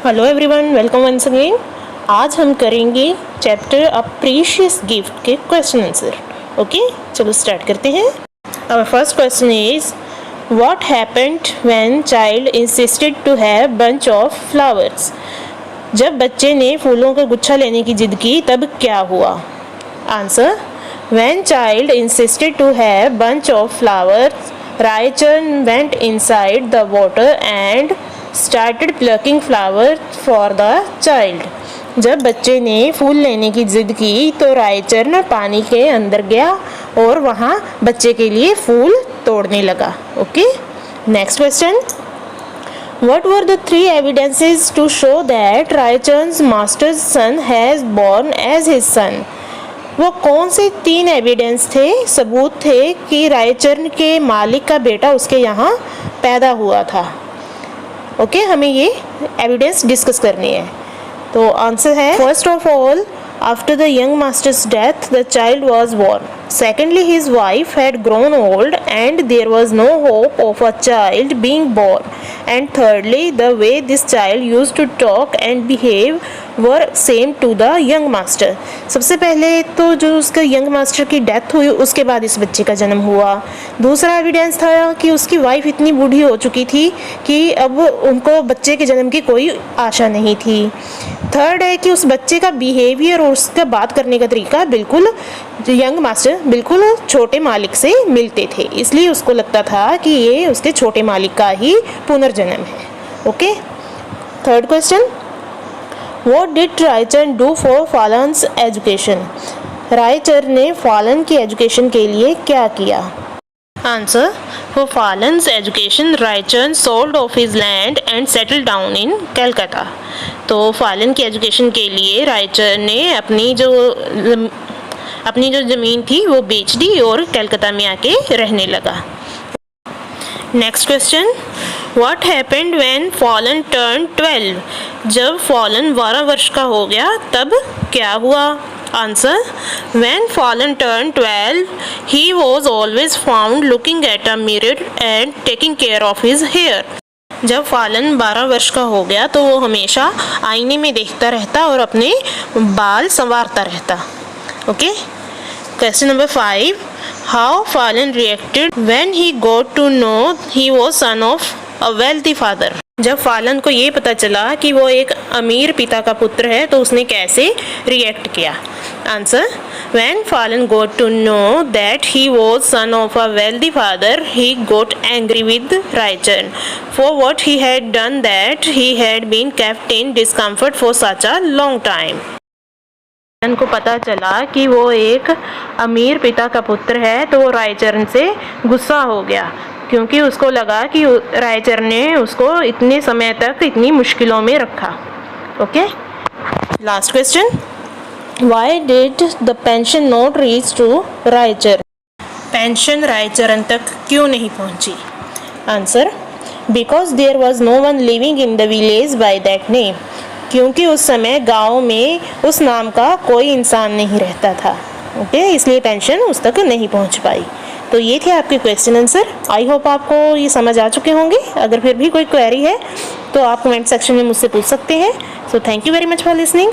Hello everyone, welcome once again. आज हम करेंगे चैप्टर अ प्रीशियस गिफ्ट के क्वेश्चन आंसर। ओके, चलो स्टार्ट करते हैं। Our first question is what happened when child insisted to have bunch of flowers. जब बच्चे ने फूलों का गुच्छा लेने की जिद की तब क्या हुआ? Answer, when child insisted to have bunch of flowers, Raicharan went inside the water and started plucking flowers for the child। जब बच्चे ने फूल लेने की जिद की तो रायचरण पानी के अंदर गया और वहाँ बच्चे के लिए फूल तोड़ने लगा। Okay, next question, What were the three evidences to show that रायचरण's master's son has born as his son? वो कौन से तीन एविडेंस थे, सबूत थे कि रायचरण के मालिक का बेटा उसके यहाँ पैदा हुआ था? ओके, हमें ये एविडेंस डिस्कस करनी है। तो आंसर है, first of all, after the young master's death the child was born. Secondly, his wife had grown old and there was no hope of a child being born. And thirdly, the way this child used to talk and behave were same to the young master. सबसे पहले तो जो उसका young master की death हुई उसके बाद इस बच्चे का जन्म हुआ। दूसरा एविडेंस था कि उसकी वाइफ इतनी बूढ़ी हो चुकी थी कि अब उनको बच्चे के जन्म की कोई आशा नहीं थी। थर्ड है कि उस बच्चे का बिहेवियर और उसका बात करने का तरीका बिल्कुल यंग मास्टर बिल्कुल छोटे मालिक से मिलते थे, इसलिए उसको लगता था कि ये उसके छोटे मालिक का ही पुनर्जन्म है। Okay, third question, What did Raicharan do for Phalan's education? Raicharan ने फालन की एजुकेशन के लिए क्या किया? Answer, for Phalan's education, Raicharan sold off his land and settled down in Calcutta। तो फालन की एजुकेशन के लिए रायचरण ने अपनी जो ज़मीन थी वो बेच दी और कलकत्ता में आके रहने लगा। Next question, What happened when Phalan turned 12? जब Phalan 12 वर्ष का हो गया तब क्या हुआ? Answer, when Phalan turned 12, he was always found looking at a mirror and taking care of his hair। जब फालन 12 वर्ष का हो गया तो वो हमेशा आईने में देखता रहता और अपने बाल संवारता रहता। Okay, question number 5, how Phailna reacted when he got to know he was son of a wealthy father. जब फालन को ये पता चला कि वो एक अमीर पिता का पुत्र है तो उसने कैसे रिएक्ट किया? Answer, when Phailna got to know that he was son of a wealthy father he got angry with Raicharan for what he had done that he had been kept in discomfort for such a long time. Phailna को पता चला कि वो एक अमीर पिता का पुत्र है तो वो रायचरण से गुस्सा हो गया क्योंकि उसको लगा कि रायचरण ने उसको इतने समय तक इतनी मुश्किलों में रखा। Okay, last question, why did the pension not reach to Raicharan? Pension Raicharan तक क्यों नहीं पहुंची? Answer, because there was no one living in the village by that name. क्योंकि उस समय गांव में उस नाम का कोई इंसान नहीं रहता था। ओके, इसलिए पेंशन उस तक नहीं पहुंच पाई। तो ये थे आपके क्वेश्चन आंसर। आई होप आपको ये समझ आ चुके होंगे। अगर फिर भी कोई क्वेरी है तो आप कमेंट सेक्शन में मुझसे पूछ सकते हैं। So thank you very much for listening.